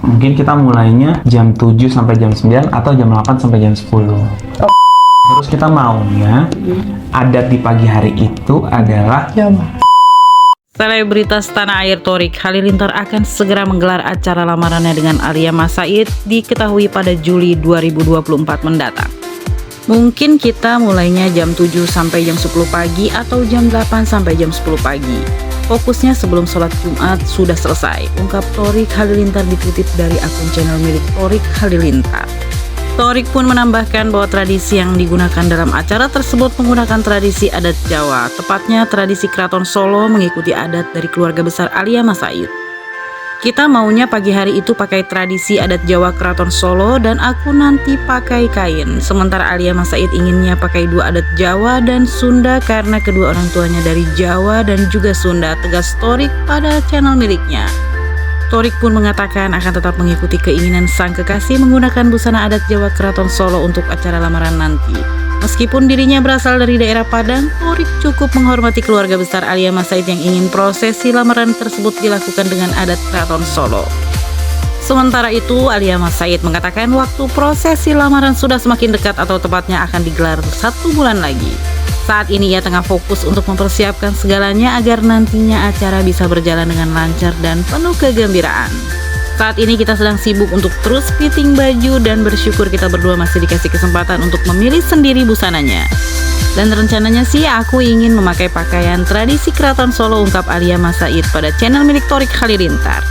Mungkin kita mulainya jam 7 sampai jam 9 atau jam 8 sampai jam 10. Terus kita maunya adat di pagi hari itu adalah Selebritas tanah air Thorik Halilintar akan segera menggelar acara lamarannya dengan Alia Mas Said diketahui pada Juli 2024 mendatang. Mungkin kita mulainya jam 7 sampai jam 10 pagi atau jam 8 sampai jam 10 pagi. Fokusnya sebelum sholat Jumat sudah selesai, ungkap Thorik Halilintar dikutip dari akun channel milik Thorik Halilintar. Thorik pun menambahkan bahwa tradisi yang digunakan dalam acara tersebut menggunakan tradisi adat Jawa, tepatnya tradisi Keraton Solo mengikuti adat dari keluarga besar Alia Mas Said. Kita maunya pagi hari itu pakai tradisi adat Jawa Keraton Solo dan aku nanti pakai kain. Sementara Alia Mas Said inginnya pakai dua adat Jawa dan Sunda karena kedua orang tuanya dari Jawa dan juga Sunda, tegas Thorik pada channel miliknya. Thorik pun mengatakan akan tetap mengikuti keinginan sang kekasih menggunakan busana adat Jawa Keraton Solo untuk acara lamaran nanti. Meskipun dirinya berasal dari daerah Padang, Thorik cukup menghormati keluarga besar Alia Mas Said yang ingin prosesi lamaran tersebut dilakukan dengan adat Keraton Solo. Sementara itu, Alia Mas Said mengatakan waktu prosesi lamaran sudah semakin dekat atau tepatnya akan digelar 1 bulan lagi. Saat ini ia tengah fokus untuk mempersiapkan segalanya agar nantinya acara bisa berjalan dengan lancar dan penuh kegembiraan. Saat ini kita sedang sibuk untuk terus fitting baju dan bersyukur kita berdua masih dikasih kesempatan untuk memilih sendiri busananya. Dan rencananya sih aku ingin memakai pakaian tradisi Keraton Solo, ungkap Alia Mas Said pada channel milik Thorik Halilintar.